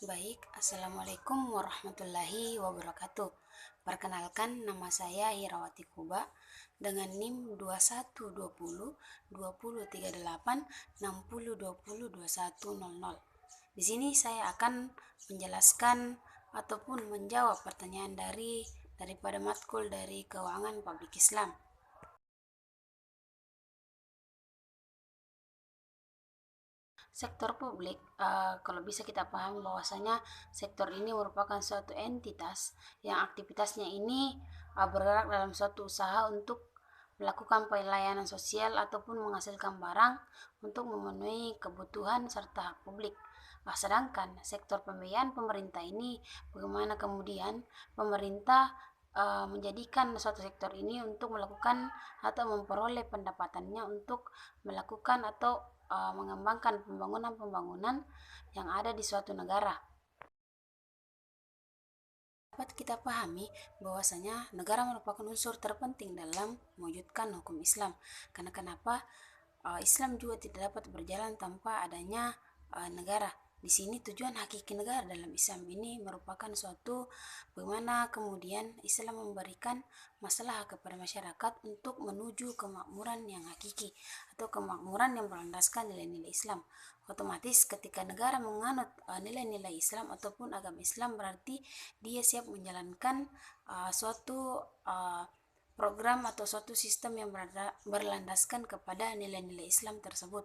Baik, Assalamualaikum warahmatullahi wabarakatuh. Perkenalkan, nama saya Hirawati Kuba dengan NIM 2120 2038 60 20 2100. Di sini saya akan menjelaskan ataupun menjawab pertanyaan daripada matkul dari Keuangan Publik Islam. Sektor publik, kalau bisa kita pahami bahwasanya sektor ini merupakan suatu entitas yang aktivitasnya ini bergerak dalam suatu usaha untuk melakukan pelayanan sosial ataupun menghasilkan barang untuk memenuhi kebutuhan serta hak publik. Sedangkan sektor pembiayaan pemerintah ini, bagaimana kemudian pemerintah menjadikan suatu sektor ini untuk melakukan atau memperoleh pendapatannya untuk melakukan atau mengembangkan pembangunan-pembangunan yang ada di suatu negara. Dapat kita pahami bahwasanya negara merupakan unsur terpenting dalam mewujudkan hukum Islam. Karena kenapa? Islam juga tidak dapat berjalan tanpa adanya negara. Di sini tujuan hakiki negara dalam Islam ini merupakan suatu bagaimana kemudian Islam memberikan masalah kepada masyarakat untuk menuju kemakmuran yang hakiki atau kemakmuran yang berlandaskan nilai-nilai Islam. Otomatis ketika negara menganut nilai-nilai Islam ataupun agama Islam, berarti dia siap menjalankan suatu program atau suatu sistem yang berlandaskan kepada nilai-nilai Islam tersebut.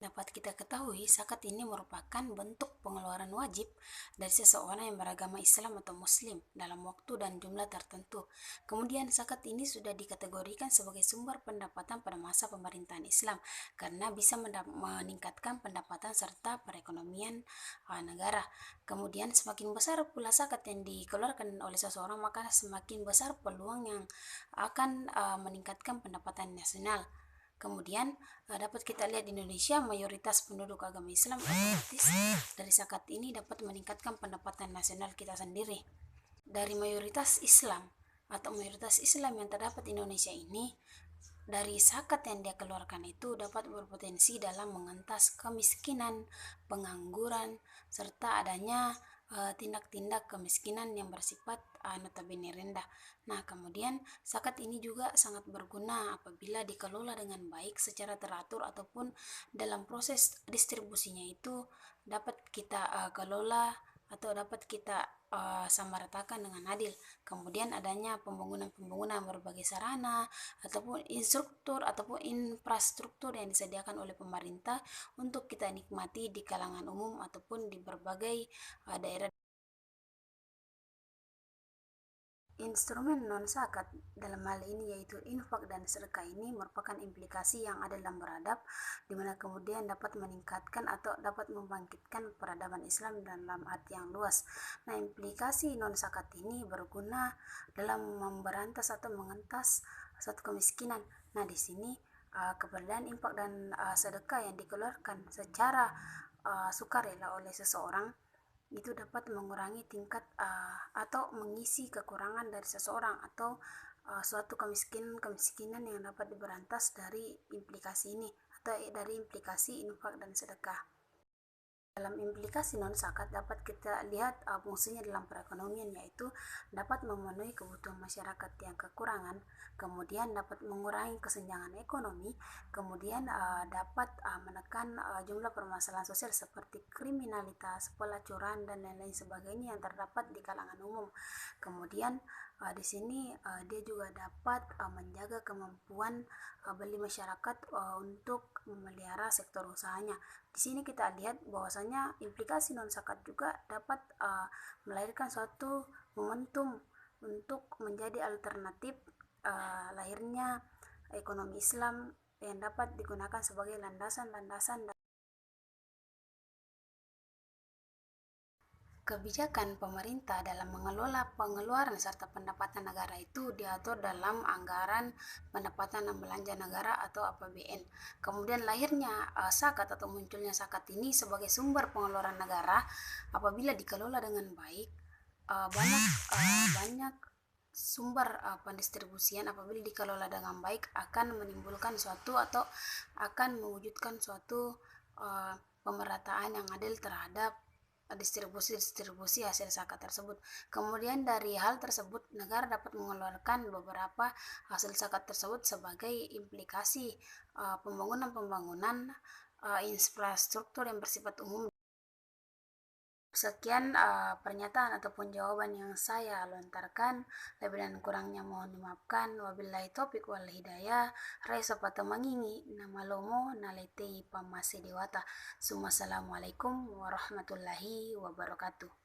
Dapat kita ketahui, zakat ini merupakan bentuk pengeluaran wajib dari seseorang yang beragama Islam atau Muslim dalam waktu dan jumlah tertentu. Kemudian zakat ini sudah dikategorikan sebagai sumber pendapatan pada masa pemerintahan Islam karena bisa meningkatkan pendapatan serta perekonomian negara. Kemudian semakin besar pula zakat yang dikeluarkan oleh seseorang, maka semakin besar peluang yang akan meningkatkan pendapatan nasional. Kemudian dapat kita lihat di Indonesia mayoritas penduduk agama Islam, otomatis dari zakat ini dapat meningkatkan pendapatan nasional kita sendiri. Dari mayoritas Islam atau mayoritas Islam yang terdapat di Indonesia ini, dari zakat yang dia keluarkan itu dapat berpotensi dalam mengentas kemiskinan, pengangguran, serta adanya tindak-tindak kemiskinan yang bersifat notabene rendah. Nah, kemudian zakat ini juga sangat berguna apabila dikelola dengan baik secara teratur ataupun dalam proses distribusinya itu dapat kita kelola atau dapat kita samaratakan dengan adil. Kemudian adanya pembangunan berbagai sarana ataupun instruktur ataupun infrastruktur yang disediakan oleh pemerintah untuk kita nikmati di kalangan umum ataupun di berbagai daerah. Instrumen non-zakat dalam hal ini yaitu infak dan sedekah ini merupakan implikasi yang ada dalam beradab, di mana kemudian dapat meningkatkan atau dapat membangkitkan peradaban Islam dalam arti yang luas. Nah, implikasi non-zakat ini berguna dalam memberantas atau mengentas suatu kemiskinan. Nah, di sini keberadaan infak dan sedekah yang dikeluarkan secara sukarela oleh seseorang itu dapat mengurangi tingkat atau mengisi kekurangan dari seseorang atau suatu kemiskinan yang dapat diberantas dari implikasi ini atau dari implikasi infak dan sedekah. Dalam implikasi non-zakat dapat kita lihat fungsinya dalam perekonomian, yaitu dapat memenuhi kebutuhan masyarakat yang kekurangan, kemudian dapat mengurangi kesenjangan ekonomi, kemudian dapat menekan jumlah permasalahan sosial seperti kriminalitas, pelacuran, dan lain-lain sebagainya yang terdapat di kalangan umum. Kemudian di sini dia juga dapat menjaga kemampuan beli masyarakat untuk memelihara sektor usahanya. Di sini kita lihat bahwasanya implikasi non zakat juga dapat melahirkan suatu momentum untuk menjadi alternatif lahirnya ekonomi Islam yang dapat digunakan sebagai landasan-landasan. Kebijakan pemerintah dalam mengelola pengeluaran serta pendapatan negara itu diatur dalam anggaran pendapatan dan belanja negara atau APBN. Kemudian lahirnya zakat atau munculnya zakat ini sebagai sumber pengeluaran negara apabila dikelola dengan baik. Banyak sumber pendistribusian apabila dikelola dengan baik akan menimbulkan suatu atau akan mewujudkan suatu pemerataan yang adil terhadap distribusi hasil zakat tersebut. Kemudian dari hal tersebut negara dapat mengeluarkan beberapa hasil zakat tersebut sebagai implikasi pembangunan infrastruktur yang bersifat umum. Sekian pernyataan ataupun jawaban yang saya lontarkan. Lebih dan kurangnya mohon dimaafkan. Wabillahi taufiq wal hidayah. Raisa patamangingi nama lomo naletei pamase dewata. Assalamualaikum warahmatullahi wabarakatuh.